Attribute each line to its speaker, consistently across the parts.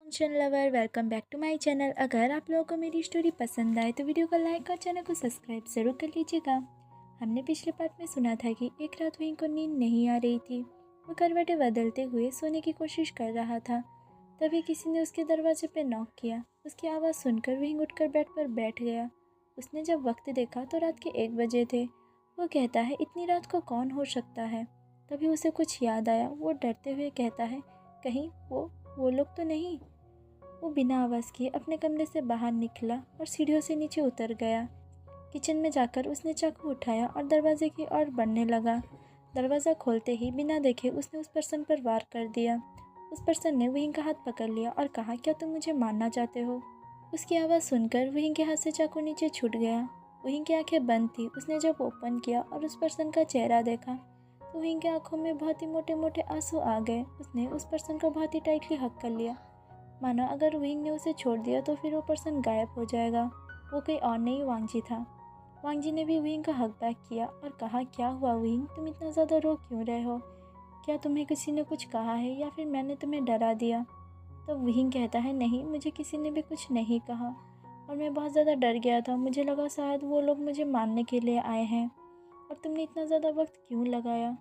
Speaker 1: Channel lover welcome back to my channel. अगर आप लोगों को मेरी स्टोरी पसंद आए तो वीडियो को लाइक और चैनल को सब्सक्राइब ज़रूर कर लीजिएगा। हमने पिछले पार्ट में सुना था कि एक रात वहीं को नींद नहीं आ रही थी। वो करवटें बदलते हुए सोने की कोशिश कर रहा था। तभी किसी ने उसके दरवाजे पर नॉक किया। उसकी आवाज़ सुनकर वहीं उठकर बेड पर बैठ गया। उसने जब वक्त देखा तो रात के 1 बजे थे। वो कहता है इतनी रात को कौन हो सकता है। तभी उसे कुछ याद आया। वो डरते हुए कहता है कहीं वो लोग तो नहीं। वो बिना आवाज़ किए अपने कमरे से बाहर निकला और सीढ़ियों से नीचे उतर गया। किचन में जाकर उसने चाकू उठाया और दरवाजे की ओर बढ़ने लगा। दरवाज़ा खोलते ही बिना देखे उसने उस पर्सन पर वार कर दिया। उस पर्सन ने वहीं का हाथ पकड़ लिया और कहा, क्या तुम मुझे मारना चाहते हो? उसकी आवाज़ सुनकर वहीं के हाथ से चाकू नीचे छूट गया। वहीं की आंखें बंद थी। उसने जब ओपन किया और उस पर्सन का चेहरा देखा तो वहीं की आंखों में बहुत ही मोटे मोटे आंसू आ गए। उसने उस पर्सन को बहुत ही टाइटली हक कर लिया, माना अगर विंग ने उसे छोड़ दिया तो फिर वो पर्सन गायब हो जाएगा। वो कोई और नहीं, वांगजी था। वांगजी ने भी विंग का हक बैक किया और कहा, क्या हुआ विंग, तुम इतना ज़्यादा रो क्यों रहे हो? क्या तुम्हें किसी ने कुछ कहा है या फिर मैंने तुम्हें डरा दिया? तो विंग कहता है, नहीं, मुझे किसी ने भी कुछ नहीं कहा और मैं बहुत ज़्यादा डर गया था। मुझे लगा शायद वो लोग मुझे मारने के लिए आए हैं। और तुमने इतना ज़्यादा वक्त क्यों लगाया?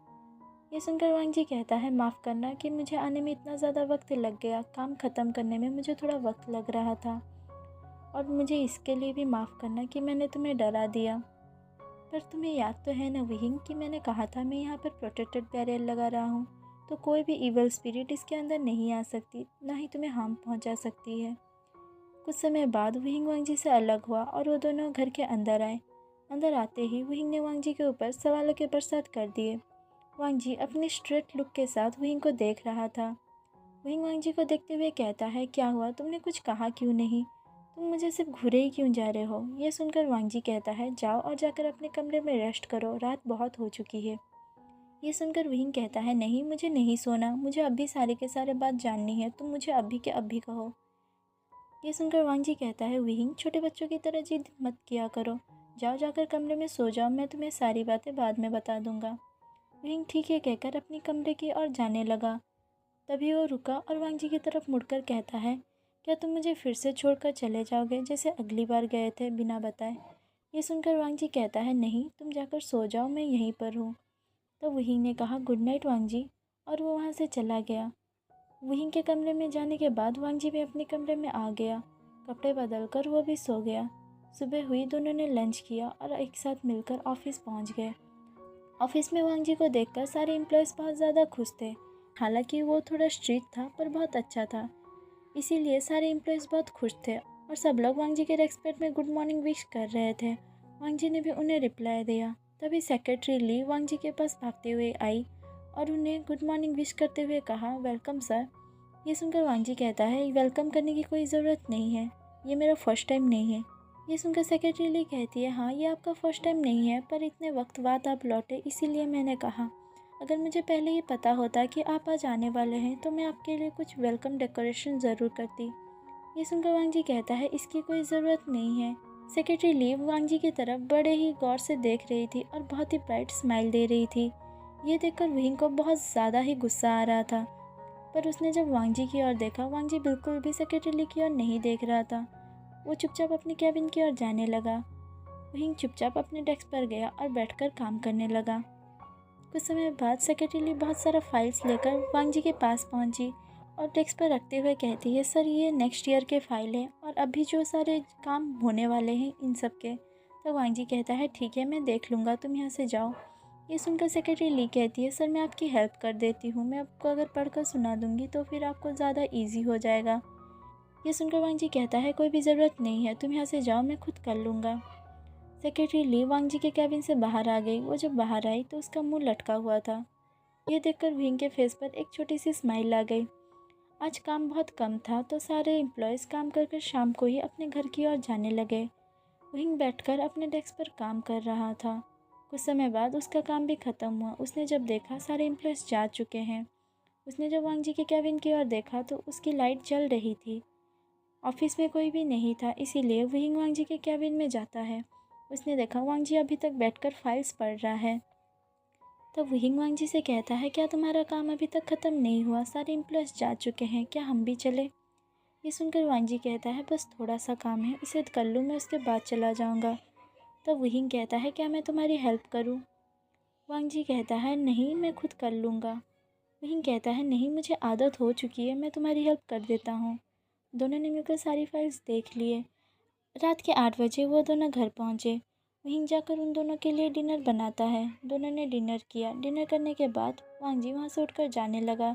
Speaker 1: ये सुनकर वांगजी कहता है, माफ़ करना कि मुझे आने में इतना ज़्यादा वक्त लग गया। काम ख़त्म करने में मुझे थोड़ा वक्त लग रहा था और मुझे इसके लिए भी माफ़ करना कि मैंने तुम्हें डरा दिया। पर तुम्हें याद तो है ना विहिंग कि मैंने कहा था मैं यहाँ पर प्रोटेक्टेड बैरियर लगा रहा हूँ, तो कोई भी इवल स्पिरिट इसके अंदर नहीं आ सकती, ना ही तुम्हें हार्म पहुँचा सकती है। कुछ समय बाद विहिंग वांगजी से अलग हुआ और वो दोनों घर के अंदर आए। अंदर आते ही विहिंग ने वांगजी के ऊपर सवालों के बरसात कर दिए। वांगजी अपने स्ट्रेट लुक के साथ विंग को देख रहा था। विंग वांगजी को देखते हुए कहता है, क्या हुआ, तुमने कुछ कहा क्यों नहीं? तुम मुझे सिर्फ घूरे ही क्यों जा रहे हो? ये सुनकर वांगजी कहता है, जाओ और जाकर अपने कमरे में रेस्ट करो, रात बहुत हो चुकी है। ये सुनकर विंग कहता है, नहीं, मुझे नहीं सोना, मुझे अभी सारे के सारे बात जाननी है, तुम मुझे अभी के अभी कहो। ये सुनकर वांगजी कहता है, विंग, छोटे बच्चों की तरह जिद मत किया करो, जाओ जाकर कमरे में सो जाओ, मैं तुम्हें सारी बातें बाद में बता दूंगा। विंग ठीक है कहकर अपने कमरे की ओर जाने लगा। तभी वो रुका और वांगजी की तरफ मुड़कर कहता है, क्या तुम मुझे फिर से छोड़कर चले जाओगे जैसे अगली बार गए थे बिना बताए? ये सुनकर वांगजी कहता है, नहीं, तुम जाकर सो जाओ, मैं यहीं पर हूँ। तो वहीं ने कहा, गुड नाइट वांगजी, और वो वहाँ से चला गया। वहीं के कमरे में जाने के बाद वांगजी भी अपने कमरे में आ गया। कपड़े बदल कर वो भी सो गया। सुबह हुई, दोनों ने लंच किया और एक साथ मिलकर ऑफिस पहुँच गए। ऑफिस में वांगजी को देखकर सारे एम्प्लॉयज़ बहुत ज़्यादा खुश थे। हालांकि वो थोड़ा स्ट्रिक्ट था पर बहुत अच्छा था, इसीलिए सारे एम्प्लॉयज़ बहुत खुश थे और सब लोग वांगजी के रेस्पेक्ट में गुड मॉर्निंग विश कर रहे थे। वांगजी ने भी उन्हें रिप्लाई दिया। तभी सेक्रेटरी ली वांगजी के पास भागते हुए आई और उन्हें गुड मॉर्निंग विश करते हुए कहा, वेलकम सर। ये सुनकर वांगजी कहता है, वेलकम करने की कोई ज़रूरत नहीं है, ये मेरा फर्स्ट टाइम नहीं है। ये सुनकर सेक्रेटरी ली कहती है, हाँ, ये आपका फर्स्ट टाइम नहीं है, पर इतने वक्त बाद आप लौटे इसीलिए मैंने कहा। अगर मुझे पहले ये पता होता कि आप आज आने वाले हैं तो मैं आपके लिए कुछ वेलकम डेकोरेशन ज़रूर करती। ये सुनकर वांगजी कहता है, इसकी कोई ज़रूरत नहीं है। सेक्रेटरी ली वांगजी की तरफ बड़े ही गौर से देख रही थी और बहुत ही ब्राइट स्माइल दे रही थी। ये देखकर विंग को बहुत ज़्यादा ही गुस्सा आ रहा था, पर उसने जब वांगजी की ओर देखा, वांगजी बिल्कुल भी सेक्रेटरी ली की ओर नहीं देख रहा था। वो चुपचाप अपनी कैबिन की ओर जाने लगा। विंग चुपचाप अपने डेस्क पर गया और बैठकर काम करने लगा। कुछ समय बाद सेक्रेटरी ली बहुत सारा फाइल्स लेकर वांगजी के पास पहुंची और डेस्क पर रखते हुए कहती है, सर, ये नेक्स्ट ईयर के फाइल है और अभी जो सारे काम होने वाले हैं इन सब के। तो वांगजी कहता है, ठीक है, मैं देख लूँगा, तुम यहाँ से जाओ। ये सुनकर सेक्रेटरी ली कहती है, सर, मैं आपकी हेल्प कर देती हूँ, मैं आपको अगर पढ़कर सुना दूँगी तो फिर आपको ज़्यादा ईजी हो जाएगा। ये सुनकर वांगजी कहता है, कोई भी ज़रूरत नहीं है, तुम यहाँ से जाओ, मैं खुद कर लूँगा। सेक्रेटरी ली वांगजी के कैबिन से बाहर आ गई। वो जब बाहर आई तो उसका मुंह लटका हुआ था। यह देखकर विंग के फेस पर एक छोटी सी स्माइल आ गई। आज काम बहुत कम था तो सारे एम्प्लॉयज़ काम कर कर शाम को ही अपने घर की ओर जाने लगे। विंग बैठकर अपने डेस्क पर काम कर रहा था। कुछ समय बाद उसका काम भी ख़त्म हुआ। उसने जब देखा सारे एम्प्लॉयज़ जा चुके हैं, उसने जब वांगजी के कैबिन की ओर देखा तो उसकी लाइट जल रही थी। ऑफिस में कोई भी नहीं था, इसीलिए विंग वांगजी के कैबिन में जाता है। उसने देखा वांगजी अभी तक बैठकर फाइल्स पढ़ रहा है। तब विंग वांगजी से कहता है, क्या तुम्हारा काम अभी तक ख़त्म नहीं हुआ? सारे एम्प्लॉयज़ जा चुके हैं, क्या हम भी चले? ये सुनकर वांग जी कहता है बस थोड़ा सा काम है, इसे कर लूँ मैं, उसके बाद चला जाऊँगा। तब वहींग कहता है क्या मैं तुम्हारी हेल्प करूँ? वांग जी कहता है नहीं, मैं खुद कर लूँगा। वहींग कहता है नहीं, मुझे आदत हो चुकी है, मैं तुम्हारी हेल्प कर देता हूँ। दोनों ने मिलकर सारी फाइल्स देख लिए। रात के 8 बजे वो दोनों घर पहुँचे। वहीं जाकर उन दोनों के लिए डिनर बनाता है। दोनों ने डिनर किया। डिनर करने के बाद वांग जी वहाँ से उठकर जाने लगा।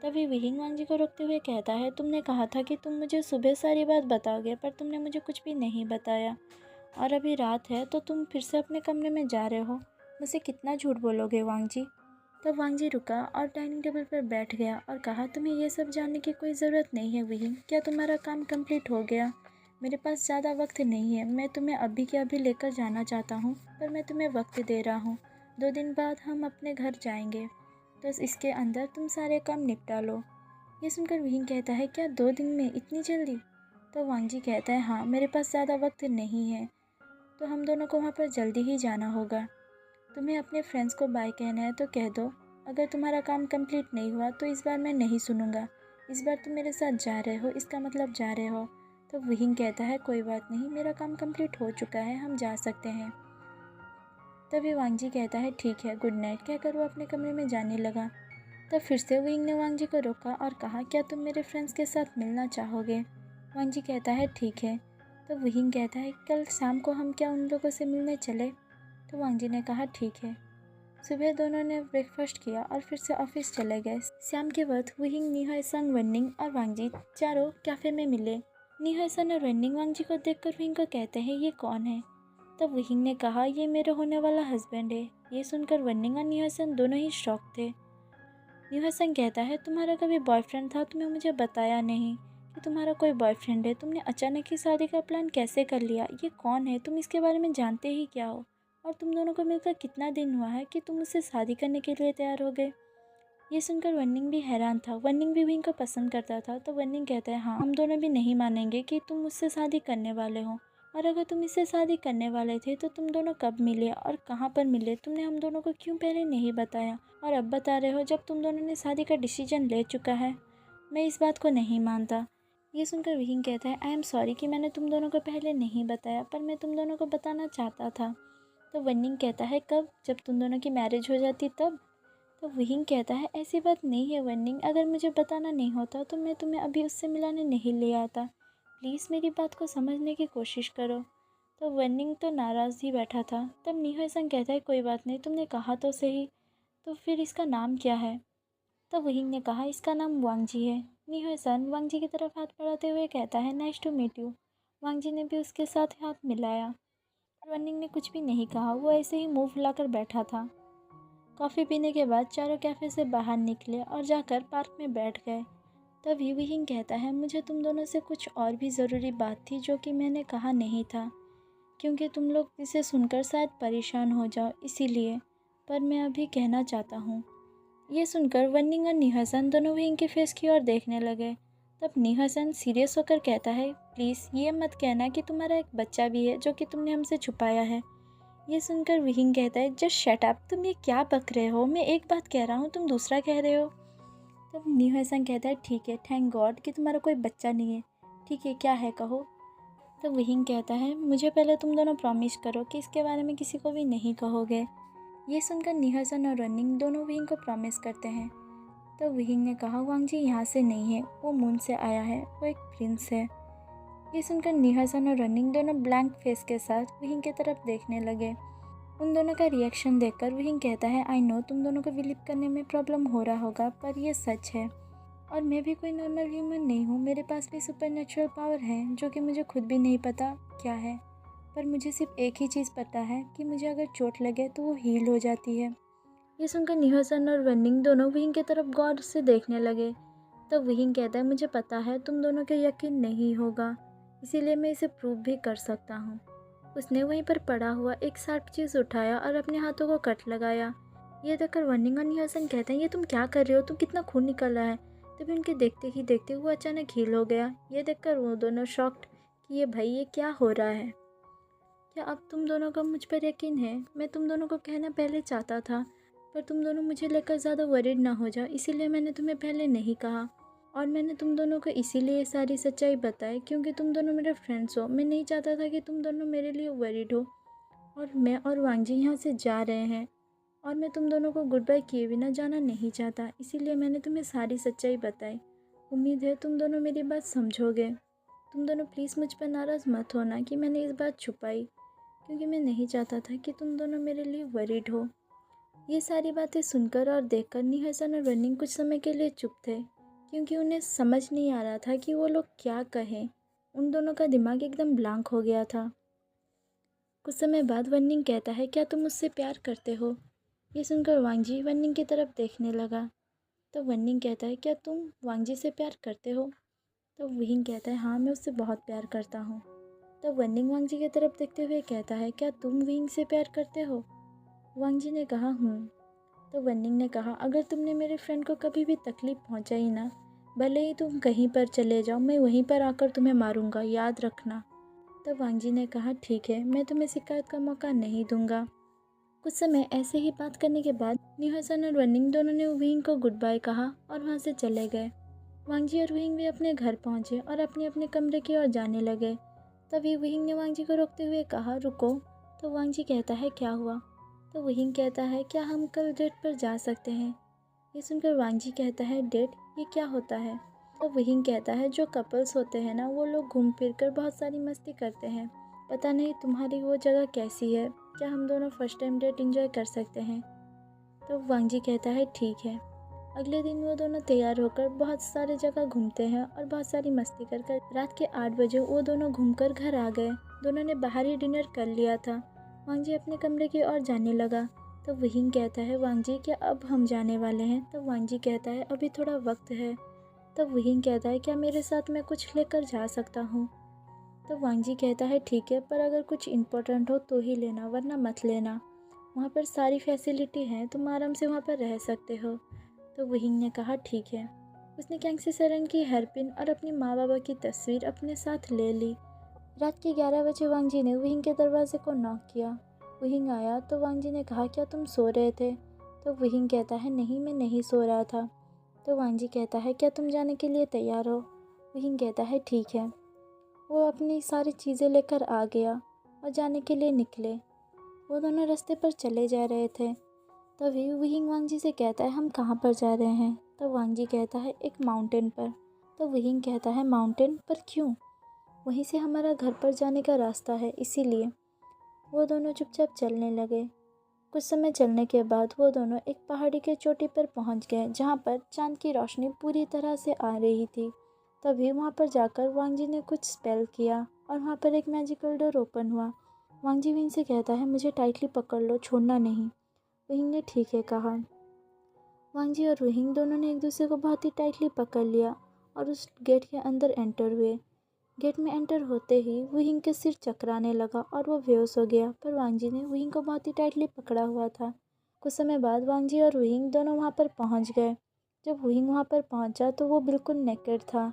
Speaker 1: तभी विहिंग वांग जी को रोकते हुए कहता है तुमने कहा था कि तुम मुझे सुबह सारी बात बताओगे, पर तुमने मुझे कुछ भी नहीं बताया, और अभी रात है तो तुम फिर से अपने कमरे में जा रहे हो। मुझसे कितना झूठ बोलोगे वांग जी? तब वांग जी रुका और डाइनिंग टेबल पर बैठ गया और कहा तुम्हें यह सब जानने की कोई ज़रूरत नहीं है विहिंग। क्या तुम्हारा काम कंप्लीट हो गया? मेरे पास ज़्यादा वक्त नहीं है, मैं तुम्हें अभी के अभी लेकर जाना चाहता हूँ, पर मैं तुम्हें वक्त दे रहा हूँ। 2 दिन बाद हम अपने घर जाएंगे, तो इसके अंदर तुम सारे काम निपटा लो। ये सुनकर विहिंग कहता है क्या 2 दिन में, इतनी जल्दी? तो वांग जी कहता है हाँ, मेरे पास ज़्यादा वक्त नहीं है, तो हम दोनों को वहाँ पर जल्दी ही जाना होगा। तुम्हें अपने फ्रेंड्स को बाय कहना है तो कह दो। अगर तुम्हारा काम कंप्लीट नहीं हुआ तो इस बार मैं नहीं सुनूंगा। इस बार तुम मेरे साथ जा रहे हो, इसका मतलब जा रहे हो। तो विहिंग कहता है कोई बात नहीं, मेरा काम कंप्लीट हो चुका है, हम जा सकते हैं। तभी वांग जी कहता है ठीक है, गुड नाइट कहकर वो अपने कमरे में जाने लगा। तब फिर से विहिंग ने वांग जी को रोका और कहा क्या तुम मेरे फ्रेंड्स के साथ मिलना चाहोगे? वांग जी कहता है ठीक है। तो विहिंग कहता है कल शाम को हम क्या उन लोगों से मिलने चले? तो वांग जी ने कहा ठीक है। सुबह दोनों ने ब्रेकफास्ट किया और फिर से ऑफिस चले गए। शाम के वक्त विहिंग, निहाय संग, वन्निंग और वांग जी चारों कैफे में मिले। निहाय सन और वन्निंग वांग जी को देखकर विहिंग को कहते हैं ये कौन है? तब विहिंग ने कहा ये मेरा होने वाला हस्बैंड है। ये सुनकर वन्निंग और निहाय सन दोनों ही शॉक थे। निहाय सन कहता है तुम्हारा कभी बॉयफ्रेंड था, तुम्हें मुझे बताया नहीं कि तुम्हारा कोई बॉयफ्रेंड है। तुमने अचानक ही शादी का प्लान कैसे कर लिया? ये कौन है? तुम इसके बारे में जानते ही क्या हो? और तुम दोनों को मिलकर कितना दिन हुआ है कि तुम उससे शादी करने के लिए तैयार हो गए? ये सुनकर वन्निंग भी हैरान था। वन्निंग भी विंग को पसंद करता था। तो वन्निंग कहता है हाँ, हम दोनों भी नहीं मानेंगे कि तुम मुझसे शादी करने वाले हो। और अगर तुम इससे शादी करने वाले थे तो तुम दोनों कब मिले और कहाँ पर मिले? तुमने हम दोनों को क्यों पहले नहीं बताया, और अब बता रहे हो जब तुम दोनों ने शादी का डिसीजन ले चुका है? मैं इस बात को नहीं मानता। ये सुनकर विहिंग कहता है आई एम सॉरी कि मैंने तुम दोनों को पहले नहीं बताया, पर मैं तुम दोनों को बताना चाहता था। तो वन्निंग कहता है कब? जब तुम दोनों की मैरिज हो जाती तब। तो विहिंग कहता है ऐसी बात नहीं है वन्निंग, अगर मुझे बताना नहीं होता तो मैं तुम्हें अभी उससे मिलाने नहीं ले आता। प्लीज़ मेरी बात को समझने की कोशिश करो। तो वन्निंग तो नाराज़ ही बैठा था। तब निहाय संग कहता है कोई बात नहीं, तुमने कहा तो सही, तो फिर इसका नाम क्या है? तो विहिंग ने कहा इसका नाम वांग जी है। निहाय सन वांग जी की तरफ हाथ बढ़ाते हुए कहता है नाइस टू मीट यू। वांग जी ने भी उसके साथ हाथ मिलाया। वन्निंग ने कुछ भी नहीं कहा, वो ऐसे ही मुंह फुलाकर बैठा था। कॉफ़ी पीने के बाद चारों कैफ़े से बाहर निकले और जाकर पार्क में बैठ गए। तभी विहिंग कहता है मुझे तुम दोनों से कुछ और भी ज़रूरी बात थी जो कि मैंने कहा नहीं था, क्योंकि तुम लोग इसे सुनकर शायद परेशान हो जाओ इसीलिए, पर मैं अभी कहना चाहता हूँ। ये सुनकर वन्निंग और निहासन दोनों विहिंग के फेस की ओर देखने लगे। तब निहासन सीरियस होकर कहता है प्लीज़ ये मत कहना कि तुम्हारा एक बच्चा भी है जो कि तुमने हमसे छुपाया है। ये सुनकर विहिंग कहता है जस्ट शट अप, तुम ये क्या बक रहे हो? मैं एक बात कह रहा हूँ, तुम दूसरा कह रहे हो। तब निहासन कहता है ठीक है, थैंक गॉड कि तुम्हारा कोई बच्चा नहीं है। ठीक है, क्या है कहो। तो विहिंग कहता है मुझे पहले तुम दोनों प्रॉमिस करो कि इसके बारे में किसी को भी नहीं कहोगे। ये सुनकर निहासन और रनिंग दोनों विहिंग को प्रॉमिस करते हैं। तो विहिंग ने कहा वांग जी यहाँ से नहीं है, वो मून से आया है, वो एक प्रिंस है। ये सुनकर निहासन और रनिंग दोनों ब्लैंक फेस के साथ विहिंग की तरफ देखने लगे। उन दोनों का रिएक्शन देखकर विहिंग कहता है आई नो तुम दोनों को बिलीव करने में प्रॉब्लम हो रहा होगा, पर ये सच है, और मैं भी कोई नॉर्मल ह्यूमन नहीं हूँ। मेरे पास भी सुपरनेचुरल पावर है जो कि मुझे खुद भी नहीं पता क्या है, पर मुझे सिर्फ एक ही चीज़ पता है कि मुझे अगर चोट लगे तो वो हील हो जाती है। ये सुनकर निहासन और वन्निंग दोनों विहिंग की तरफ गौर से देखने लगे। तो विहिंग कहता है मुझे पता है तुम दोनों को यकीन नहीं होगा, इसीलिए मैं इसे प्रूव भी कर सकता हूँ। उसने वहीं पर पड़ा हुआ एक शार्प चीज़ उठाया और अपने हाथों को कट लगाया। ये देखकर वन्निंग और निहासन कहते हैं ये तुम क्या कर रहे हो, तुम कितना खून निकल रहा है। तभी उनके देखते ही देखते वो अचानक हील हो गया। ये देखकर वो दोनों शॉक्ड कि ये भाई ये क्या हो रहा है। क्या अब तुम दोनों का मुझ पर यकीन है? मैं तुम दोनों को कहना पहले चाहता था, पर तुम दोनों मुझे लेकर ज़्यादा वरीड ना हो जाओ, इसीलिए मैंने तुम्हें पहले नहीं कहा। और मैंने तुम दोनों को इसीलिए सारी सच्चाई बताई क्योंकि तुम दोनों मेरे फ्रेंड्स हो। मैं नहीं चाहता था कि तुम दोनों मेरे लिए वरीड हो। और मैं और वांग जी यहाँ से जा रहे हैं और मैं तुम दोनों को गुड बाय किए बिना जाना नहीं चाहता, इसीलिए मैंने तुम्हें सारी सच्चाई बताई। उम्मीद है तुम दोनों मेरी बात समझोगे। तुम दोनों प्लीज़ मुझ पर नाराज़ मत होना कि मैंने इस बात छुपाई, क्योंकि मैं नहीं चाहता था कि तुम दोनों मेरे लिए वरीड हो। ये सारी बातें सुनकर और देखकर निहसन और रनिंग कुछ समय के लिए चुप थे, क्योंकि उन्हें समझ नहीं आ रहा था कि वो लोग क्या कहें। उन दोनों का दिमाग एकदम ब्लैंक हो गया था। कुछ समय बाद वन्निंग कहता है, क्या तुम मुझसे प्यार करते हो? ये सुनकर वांगजी वन्निंग की तरफ देखने लगा। तो वन्निंग कहता है, क्या तुम वांगजी से प्यार करते हो? तो विहिंग कहता है, हाँ मैं उससे बहुत प्यार करता हूँ। तो वन्निंग वांगजी की तरफ देखते हुए कहता है, क्या तुम विहिंग से प्यार करते हो? वांगजी ने कहा, हूँ। तो वन्निंग ने कहा, अगर तुमने मेरे फ्रेंड को कभी भी तकलीफ़ पहुँचाई ना, भले ही तुम कहीं पर चले जाओ, मैं वहीं पर आकर तुम्हें मारूंगा, याद रखना। तो वांगजी ने कहा, ठीक है, मैं तुम्हें शिकायत का मौका नहीं दूंगा। कुछ समय ऐसे ही बात करने के बाद निहसन और वन्निंग दोनों ने विहिंग को गुड बाय कहा और वहाँ से चले गए। वांगजी और विहिंग भी अपने घर पहुँचे और अपने अपने कमरे की ओर जाने लगे। तभी विहिंग ने वांगजी को रोकते हुए कहा, रुको। तो वांगजी कहता है, क्या हुआ? तो विहिंग कहता है, क्या हम कल डेट पर जा सकते हैं? ये सुनकर वांगजी कहता है, डेट, ये क्या होता है? तो विहिंग कहता है, जो कपल्स होते हैं ना, वो लोग घूम फिर कर बहुत सारी मस्ती करते हैं। पता नहीं तुम्हारी वो जगह कैसी है, क्या हम दोनों फर्स्ट टाइम डेट एंजॉय कर सकते हैं? तो वांगजी कहता है, ठीक है। अगले दिन वो दोनों तैयार होकर बहुत सारे जगह घूमते हैं और बहुत सारी मस्ती कर कर रात के 8 बजे वो दोनों घूमकर घर आ गए। दोनों ने बाहर ही डिनर कर लिया था। वांगजी अपने कमरे की ओर जाने लगा। तो विहिंग कहता है, वांगजी क्या अब हम जाने वाले हैं? तो वांगजी कहता है, अभी थोड़ा वक्त है। तो विहिंग कहता है, क्या मेरे साथ मैं कुछ लेकर जा सकता हूँ? तो वांगजी कहता है, ठीक है, पर अगर कुछ इम्पोर्टेंट हो तो ही लेना, वरना मत लेना। वहाँ पर सारी फैसिलिटी है, तुम आराम से वहाँ पर रह सकते हो। तो विहिंग ने कहा, ठीक है। उसने कैंग्सी सेरेन की हेयरपिन और अपनी माँ बाबा की तस्वीर अपने साथ ले ली। रात के 11 बजे वांगजी ने विहिंग के दरवाजे को नॉक किया। विहिंग आया तो वांगजी ने कहा, क्या तुम सो रहे थे? तो विहिंग कहता है, नहीं, मैं नहीं सो रहा था। तो वांगजी कहता है, क्या तुम जाने के लिए तैयार हो? विहिंग कहता है, ठीक है। वो अपनी सारी चीज़ें लेकर आ गया और जाने के लिए निकले। वो दोनों रास्ते पर चले जा रहे थे। तभी विहिंग वांगजी से कहता है, हम कहाँ पर जा रहे हैं? तो वांगजी कहता है, एक माउंटेन पर। तो विहिंग कहता है, माउंटेन पर क्यों? वहीं से हमारा घर पर जाने का रास्ता है, इसीलिए। वो दोनों चुपचाप चलने लगे। कुछ समय चलने के बाद वो दोनों एक पहाड़ी के चोटी पर पहुंच गए, जहाँ पर चांद की रोशनी पूरी तरह से आ रही थी। तभी वहाँ पर जाकर वांगजी ने कुछ स्पेल किया और वहाँ पर एक मैजिकल डोर ओपन हुआ। वांगजी विंग से कहता है, मुझे टाइटली पकड़ लो, छोड़ना नहीं। विंग ने ठीक है कहा। वांगजी और विंग दोनों ने एक दूसरे को बहुत ही टाइटली पकड़ लिया और उस गेट के अंदर एंटर हुए। गेट में एंटर होते ही विंग के सिर चकराने लगा और वो बेहोश हो गया, पर वांगजी ने विंग को बहुत ही टाइटली पकड़ा हुआ था। कुछ समय बाद वांगजी और विंग दोनों वहाँ पर पहुँच गए। जब विंग वहाँ पर पहुँचा तो वो बिल्कुल नेकेड था।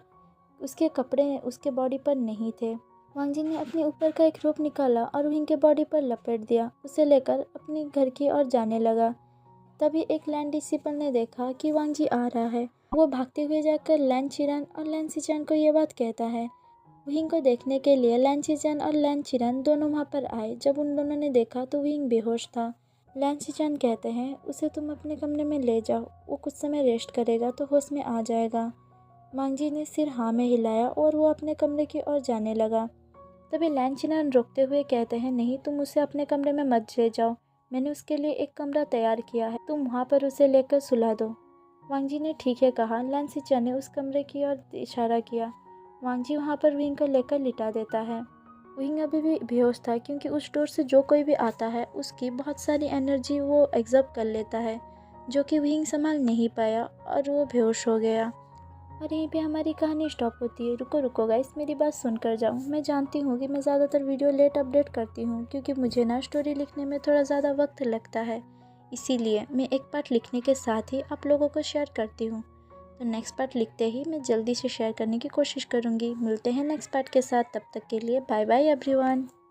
Speaker 1: उसके कपड़े उसके बॉडी पर नहीं थे। वांगजी ने अपने ऊपर का एक रोप निकाला और विंग के बॉडी पर लपेट दिया। उसे लेकर अपने घर की ओर जाने लगा। तभी एक लैंड डिसिपल ने देखा कि वांगजी आ रहा है। वो भागते हुए जाकर लैन चिरन और लैन सिचान को ये बात कहता है। विंग को देखने के लिए लैन सिचान और लैन चिरन दोनों वहाँ पर आए। जब उन दोनों ने देखा तो विंग बेहोश था। लैन सिचान कहते हैं, उसे तुम अपने कमरे में ले जाओ, वो कुछ समय रेस्ट करेगा तो होश में आ जाएगा। वांगजी ने सिर हाँ में हिलाया और वो अपने कमरे की ओर जाने लगा। तभी लैन चिरन रोकते हुए कहते हैं, नहीं, तुम उसे अपने कमरे में मत ले जाओ, मैंने उसके लिए एक कमरा तैयार किया है, तुम वहाँ पर उसे लेकर सुला दो। वांगजी ने ठीक है कहा। लैन सिचान ने उस कमरे की ओर इशारा किया। वांगजी वहाँ पर विंग को लेकर लिटा देता है। विंग अभी भी बेहोश था, क्योंकि उस डोर से जो कोई भी आता है उसकी बहुत सारी एनर्जी वो एब्जॉर्ब कर लेता है, जो कि विंग संभाल नहीं पाया और वो बेहोश हो गया। और यहीं पे हमारी कहानी स्टॉप होती है। रुको रुको गाइस, मेरी बात सुनकर जाओ। मैं जानती हूँ कि मैं ज़्यादातर वीडियो लेट अपडेट करती हूँ, क्योंकि मुझे ना स्टोरी लिखने में थोड़ा ज़्यादा वक्त लगता है, इसीलिए मैं एक पार्ट लिखने के साथ ही आप लोगों को शेयर करती हूँ। तो नेक्स्ट पार्ट लिखते ही मैं जल्दी से शेयर करने की कोशिश करूँगी। मिलते हैं नेक्स्ट पार्ट के साथ, तब तक के लिए बाय बाय एवरीवन।